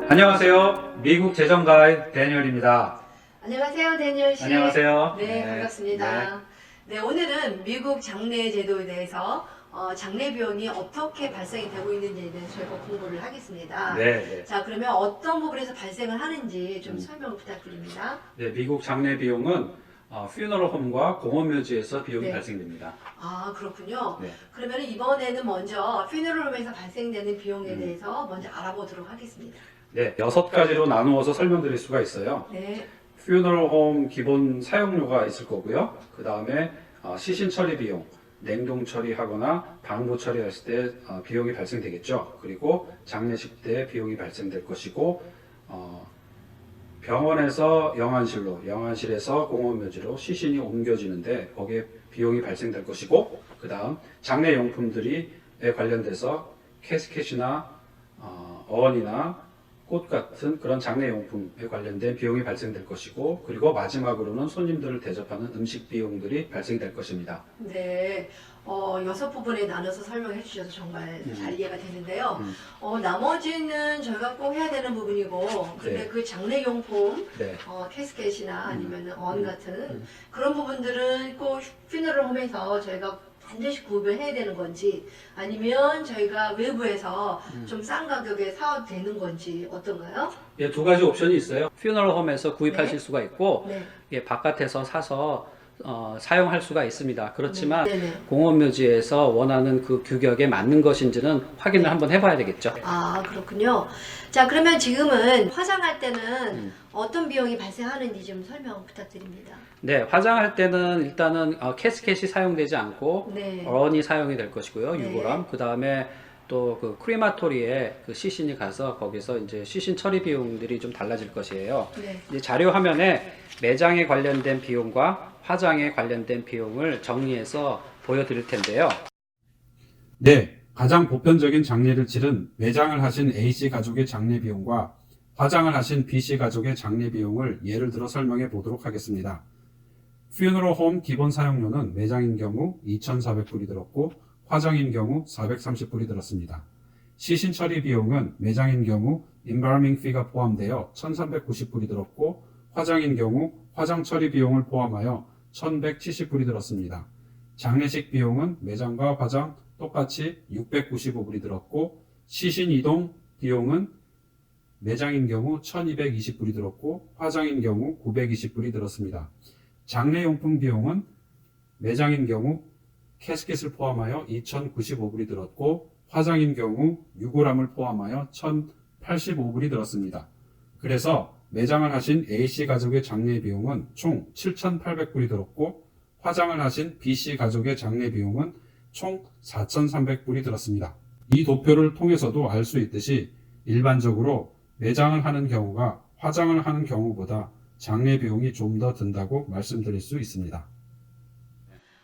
안녕하세요. 미국 재정 가이드 데니얼입니다. 안녕하세요, 데니얼 씨. 안녕하세요. 네, 반갑습니다. 네, 오늘은 미국 장례 제도에 대해서 장례 비용이 어떻게 발생이 되고 있는지에 대해서 저희가 공부를 하겠습니다. 네. 자, 그러면 어떤 부분에서 발생을 하는지 좀 설명을 부탁드립니다. 네, 미국 장례 비용은 퓨너럴 홈과 공원묘지에서 비용이 네. 발생됩니다. 아, 그렇군요. 네. 그러면 이번에는 먼저 퓨너럴홈에서 발생되는 비용에 대해서 먼저 알아보도록 하겠습니다. 네, 6가지로 나누어서 설명드릴 수가 있어요. 네. 퓨너럴 홈 기본 사용료가 있을 거고요. 그 다음에 시신 처리 비용, 냉동 처리하거나 방부 처리했을 때 비용이 발생되겠죠. 그리고 장례식 때 비용이 발생될 것이고, 병원에서 영안실로, 영안실에서 공원묘지로 시신이 옮겨지는데 거기에 비용이 발생될 것이고, 그 다음 장례용품들이 관련돼서 캐스켓이나 어원이나 꽃 같은 그런 장례용품에 관련된 비용이 발생될 것이고, 그리고 마지막으로는 손님들을 대접하는 음식 비용들이 발생될 것입니다. 네, 6부분에 나눠서 설명해 주셔서 정말 잘 이해가 되는데요. 나머지는 저희가 꼭 해야 되는 부분이고, 근데 네. 그 장례용품, 네. 캐스켓이나 아니면 언 같은 그런 부분들은 꼭 퓨너럴 홈에서 저희가 반드시 구입을 해야 되는 건지, 아니면 저희가 외부에서 좀 싼 가격에 사도 되는 건지 어떤가요? 예, 2가지 옵션이 있어요. 퓨너럴 홈에서 구입하실 네. 수가 있고, 네. 예, 바깥에서 사서 사용할 수가 있습니다. 그렇지만 네네. 공원묘지에서 원하는 그 규격에 맞는 것인지는 확인을 한번 해봐야 되겠죠. 아, 그렇군요. 자, 그러면 지금은 화장할 때는 어떤 비용이 발생하는지 좀 설명 부탁드립니다. 네, 화장할 때는 일단은 캐스켓이 사용되지 않고 네. 어런이 사용이 될 것이고요. 네. 유골함. 그 다음에 또 그 크리마토리에 그 시신이 가서 거기서 이제 시신 처리 비용들이 좀 달라질 것이에요. 네. 이제 자료 화면에 매장에 관련된 비용과 화장에 관련된 비용을 정리해서 보여드릴 텐데요. 네, 가장 보편적인 장례를 치른 매장을 하신 A씨 가족의 장례 비용과 화장을 하신 B씨 가족의 장례 비용을 예를 들어 설명해 보도록 하겠습니다. 퓨너럴 홈 기본 사용료는 매장인 경우 2,400불이 들었고 화장인 경우 430불이 들었습니다. 시신 처리 비용은 매장인 경우 embalming fee가 포함되어 1,390불이 들었고 화장인 경우 화장 처리 비용을 포함하여 1,170불이 들었습니다. 장례식 비용은 매장과 화장 똑같이 695불이 들었고 시신 이동 비용은 매장인 경우 1,220불이 들었고 화장인 경우 920불이 들었습니다. 장례용품 비용은 매장인 경우 캐스켓을 포함하여 2,095불이 들었고 화장인 경우 유골함을 포함하여 1,085불이 들었습니다. 그래서 매장을 하신 A씨 가족의 장례 비용은 총 7,800불이 들었고 화장을 하신 B씨 가족의 장례 비용은 총 4,300불이 들었습니다. 이 도표를 통해서도 알 수 있듯이 일반적으로 매장을 하는 경우가 화장을 하는 경우보다 장례 비용이 좀 더 든다고 말씀드릴 수 있습니다.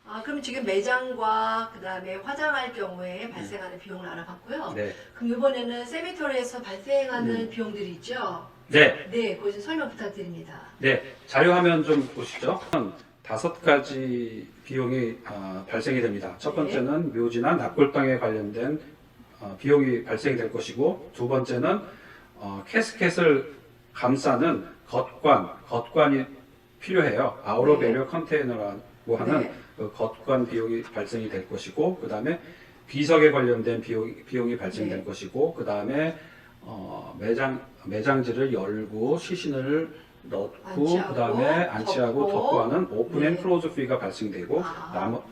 아, 그럼 지금 매장과 그다음에 화장할 경우에 발생하는 비용을 알아봤고요. 네. 그럼 이번에는 세미토리에서 발생하는 비용들이 있죠? 네. 네, 그거 좀 설명 부탁드립니다. 네. 자료 화면 좀 보시죠. 5가지 비용이 발생이 됩니다. 첫 번째는 묘지나 납골당에 관련된 비용이 발생될 것이고, 두 번째는 캐스켓을 감싸는 겉관이 필요해요. 아우러 베리어 컨테이너라고 하는 그 겉관 비용이 발생이 될 것이고, 그 다음에 비석에 관련된 비용이 발생될 것이고, 그 다음에 매장지를 열고 시신을 넣고 그 다음에 안치하고 덮고 하는 오픈 앤 클로즈 피가 발생되고,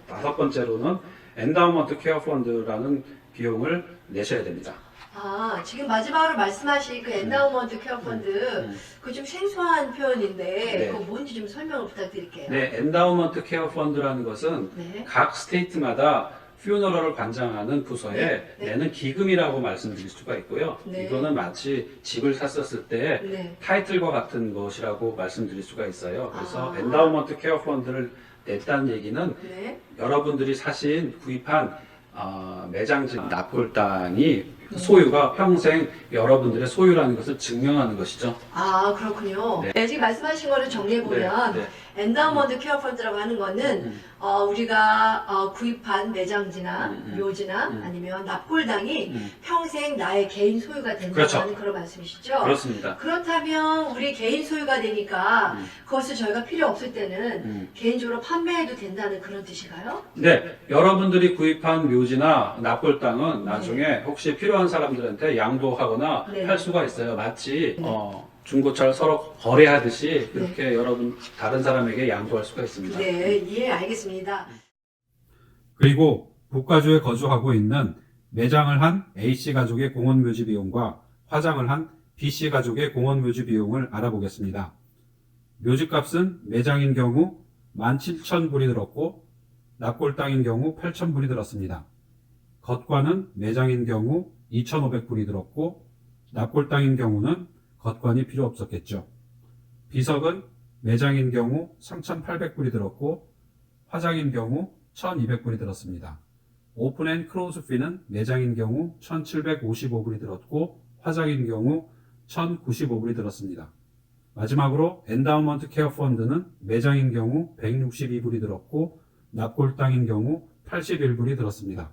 5번째로는 엔다우먼트 케어 펀드라는 비용을 내셔야 됩니다. 아, 지금 마지막으로 말씀하신 그 엔다우먼트 케어 펀드, 그거 좀 생소한 표현인데, 네. 그거 뭔지 좀 설명을 부탁드릴게요. 네, 엔다우먼트 케어 펀드라는 것은 네. 각 스테이트마다 퓨너럴을 관장하는 부서에 네. 내는 기금이라고 말씀드릴 수가 있고요. 네. 이거는 마치 집을 샀었을 때 네. 타이틀과 같은 것이라고 말씀드릴 수가 있어요. 그래서 아. 엔다우먼트 케어 펀드를 냈다는 얘기는 네. 여러분들이 구입한 매장지 납골당이 소유가 평생 여러분들의 소유라는 것을 증명하는 것이죠. 아, 그렇군요. 네. 네, 지금 말씀하신 거를 정리해보면, 네, 네. 엔다우먼트 케어 펀드라고 하는 거는 우리가 구입한 매장지나 묘지나 아니면 납골당이 평생 나의 개인 소유가 된다는 그렇죠. 그런 말씀이시죠? 그렇습니다. 그렇다면 우리 개인 소유가 되니까 그것을 저희가 필요 없을 때는 개인적으로 판매해도 된다는 그런 뜻인가요? 네, 여러분들이 구입한 묘지나 납골당은 나중에 혹시 필요한 사람들한테 양도하거나 네. 할 수가 있어요. 마치 중고차를 서로 거래하듯이 그렇게 여러분 다른 사람에게 양도할 수가 있습니다. 네, 예, 알겠습니다. 그리고 북가주에 거주하고 있는 매장을 한 A씨 가족의 공원묘지 비용과 화장을 한 B씨 가족의 공원묘지 비용을 알아보겠습니다. 묘지값은 매장인 경우 17,000불이 들었고 납골당인 경우 8,000불이 들었습니다. 겉관은 매장인 경우 2,500불이 들었고 납골당인 경우는 겉관이 필요 없었겠죠. 비석은 매장인 경우 3,800불이 들었고 화장인 경우 1,200불이 들었습니다. 오픈 앤 크로즈 피는 매장인 경우 1,755불이 들었고 화장인 경우 1,095불이 들었습니다. 마지막으로 엔다우먼트 케어 펀드는 매장인 경우 162불이 들었고 납골당인 경우 81불이 들었습니다.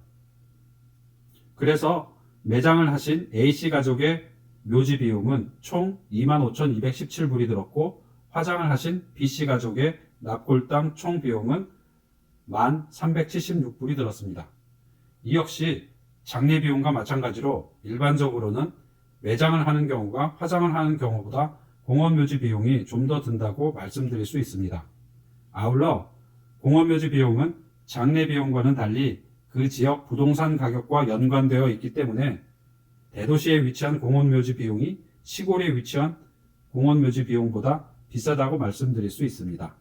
그래서 매장을 하신 A씨 가족의 묘지 비용은 총 25,217불이 들었고 화장을 하신 B씨 가족의 납골당 총 비용은 1,376불이 들었습니다. 이 역시 장례 비용과 마찬가지로 일반적으로는 매장을 하는 경우가 화장을 하는 경우보다 공원묘지 비용이 좀 더 든다고 말씀드릴 수 있습니다. 아울러 공원묘지 비용은 장례 비용과는 달리 그 지역 부동산 가격과 연관되어 있기 때문에 대도시에 위치한 공원묘지 비용이 시골에 위치한 공원묘지 비용보다 비싸다고 말씀드릴 수 있습니다.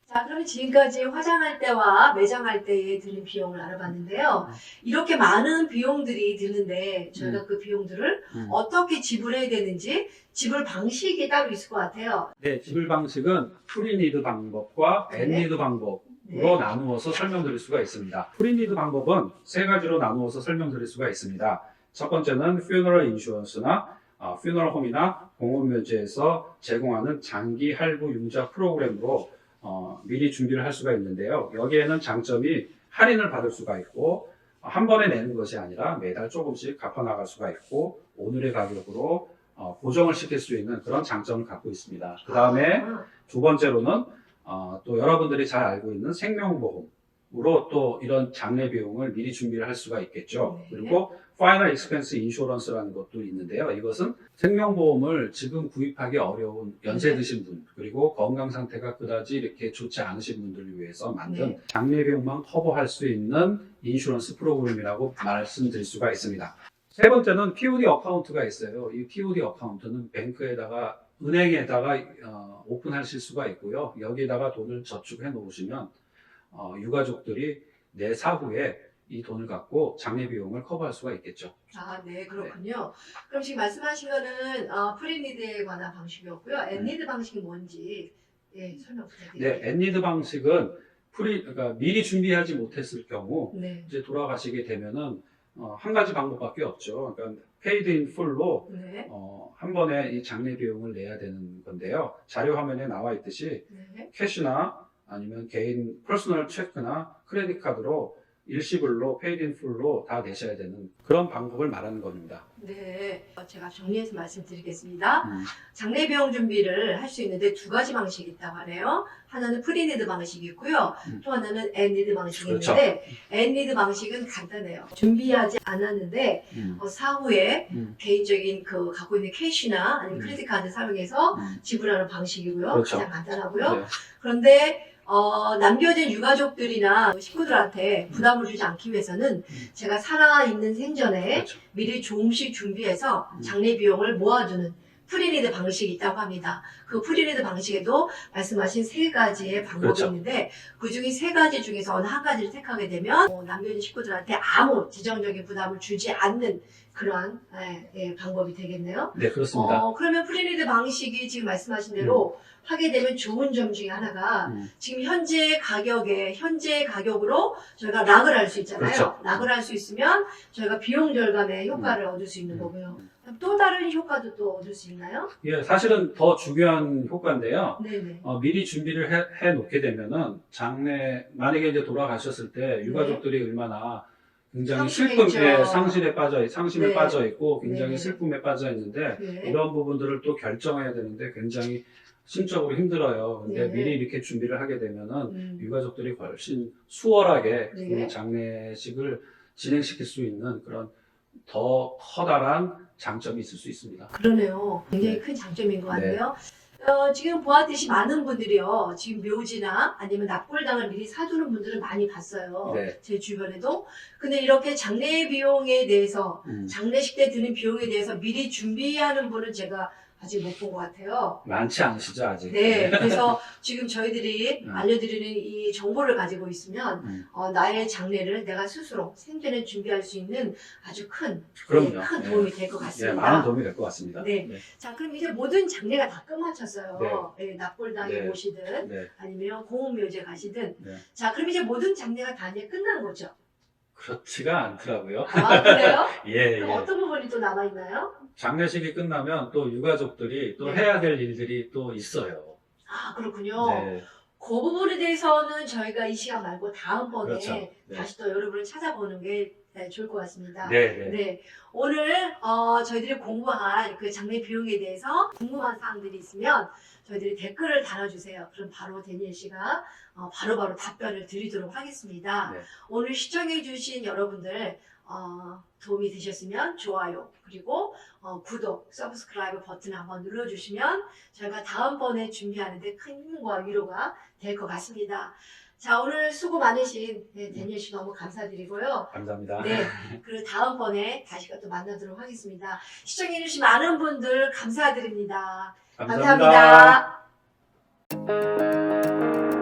자, 그럼 지금까지 화장할 때와 매장할 때에 드는 비용을 알아봤는데요. 이렇게 많은 비용들이 드는데 저희가 그 비용들을 어떻게 지불해야 되는지 지불 방식이 따로 있을 것 같아요. 네, 지불 방식은 프리니드 방법과 앤니드 방법으로 나누어서 설명드릴 수가 있습니다. 프리니드 방법은 세 가지로 나누어서 설명드릴 수가 있습니다. 첫 번째는 퓨너럴 인슈런스나 퓨너럴 홈이나 공원묘지에서 제공하는 장기 할부 융자 프로그램으로 미리 준비를 할 수가 있는데요. 여기에는 장점이 할인을 받을 수가 있고 한 번에 내는 것이 아니라 매달 조금씩 갚아나갈 수가 있고 오늘의 가격으로 보정을 시킬 수 있는 그런 장점을 갖고 있습니다. 그 다음에 두 번째로는 또 여러분들이 잘 알고 있는 생명보험으로 또 이런 장례 비용을 미리 준비를 할 수가 있겠죠. 네. 그리고 파이널 익스펜스 인슈런스라는 것도 있는데요. 이것은 생명보험을 지금 구입하기 어려운 연세 드신 분 그리고 건강 상태가 그다지 이렇게 좋지 않으신 분들을 위해서 만든 장례 비용만 커버할 수 있는 인슈런스 프로그램이라고 말씀드릴 수가 있습니다. 세 번째는 POD 어카운트가 있어요. 이 POD 어카운트는 뱅크에다가 은행에다가 오픈하실 수가 있고요. 여기에다가 돈을 저축해 놓으시면 유가족들이 내 사후에 이 돈을 갖고 장례 비용을 커버할 수가 있겠죠. 아, 네, 그렇군요. 그럼 지금 말씀하신 거는 프리니드에 관한 방식이었고요. 앤니드 방식이 뭔지 설명 부탁드립니다. 네, 앤니드 방식은 그러니까 미리 준비하지 못했을 경우 네. 이제 돌아가시게 되면은 한 가지 방법밖에 없죠. 그러니까 페이드 인 풀로 네. 한 번에 이 장례 비용을 내야 되는 건데요. 자료 화면에 나와 있듯이 네. 캐시나 아니면 개인 퍼스널 체크나 크레딧 카드로 일시불로 페이드 인 풀로 다 내셔야 되는 그런 방법을 말하는 겁니다. 네, 제가 정리해서 말씀드리겠습니다. 장례 비용 준비를 할 수 있는데 두 가지 방식이 있다고 하네요. 하나는 프리니드 방식이 있고요. 또 하나는 앤니드 방식이 그렇죠. 있는데 앤니드 방식은 간단해요. 준비하지 않았는데 사후에 개인적인 갖고 있는 캐시나 아니면 크레딧 카드 사용해서 지불하는 방식이고요. 그렇죠. 가장 간단하고요. 네. 그런데 남겨진 유가족들이나 식구들한테 부담을 주지 않기 위해서는 제가 살아있는 생전에 그렇죠. 미리 조금씩 준비해서 장례 비용을 모아두는 프리니드 방식이 있다고 합니다. 그 프리니드 방식에도 말씀하신 세 가지의 방법이 그렇죠. 있는데 그 중에 세 가지 중에서 어느 한 가지를 택하게 되면 남겨진 식구들한테 아무 지정적인 부담을 주지 않는 그러한 방법이 되겠네요. 네, 그렇습니다. 그러면 프리니드 방식이 지금 말씀하신 대로 하게 되면 좋은 점 중에 하나가 지금 현재 가격으로 저희가 락을 할 수 있잖아요. 그렇죠. 락을 할 수 있으면 저희가 비용 절감의 효과를 얻을 수 있는 거고요. 그럼 또 다른 효과도 또 얻을 수 있나요? 예, 사실은 더 중요한 효과인데요. 네네. 미리 준비를 해 놓게 되면은 장래 만약에 이제 돌아가셨을 때 유가족들이 얼마나 굉장히 상심했죠. 상심에 네. 빠져 있고 굉장히 네네. 슬픔에 빠져 있는데 네. 이런 부분들을 또 결정해야 되는데 굉장히 심적으로 힘들어요. 근데 네. 미리 이렇게 준비를 하게 되면은 음. 유가족들이 훨씬 수월하게 네. 그 장례식을 진행시킬 수 있는 그런 더 커다란 장점이 있을 수 있습니다. 그러네요. 굉장히 네. 큰 장점인 것 네. 같네요. 지금 보았듯이 많은 분들이요. 지금 묘지나 아니면 납골당을 미리 사두는 분들을 많이 봤어요. 네. 제 주변에도. 근데 이렇게 장례 비용에 대해서, 장례식 때 드는 비용에 대해서 미리 준비하는 분은 제가 아직 못 본 것 같아요. 많지 않으시죠 아직? 네, 그래서 지금 저희들이 음. 알려드리는 이 정보를 가지고 있으면 나의 장례를 내가 스스로 생전에 준비할 수 있는 아주 큰 그럼요. 큰 네. 도움이 될 것 예, 같습니다. 많은 도움이 될 것 같습니다. 네. 자, 그럼 이제 모든 장례가 다 끝마쳤어요. 네. 예, 납골당에 네. 오시든 네. 아니면 공업묘지에 가시든. 네. 자, 그럼 이제 모든 장례가 다 이제 끝난 거죠? 그렇지가 않더라고요. 아, 그래요? 예, 그럼 예. 어떤 부분이 또 남아있나요? 장례식이 끝나면 또 유가족들이 또 네. 해야 될 일들이 또 있어요. 아, 그렇군요. 네. 그 부분에 대해서는 저희가 이 시간 말고 다음번에 그렇죠. 네. 다시 또 여러분을 찾아보는 게 좋을 것 같습니다. 네, 네. 네. 오늘 저희들이 공부한 그 장례 비용에 대해서 궁금한 사항들이 있으면 저희들이 댓글을 달아주세요. 그럼 바로 데니엘 씨가 바로바로 답변을 드리도록 하겠습니다. 네. 오늘 시청해주신 여러분들 도움이 되셨으면 좋아요 그리고 구독, 서브스크라이브 버튼 한번 눌러주시면 저희가 다음번에 준비하는데 큰 힘과 위로가 될 것 같습니다. 자, 오늘 수고 많으신 데니엘 씨 너무 감사드리고요. 감사합니다. 네, 그리고 다음번에 다시 또 만나도록 하겠습니다. 시청해주신 많은 분들 감사드립니다. 감사합니다. 감사합니다.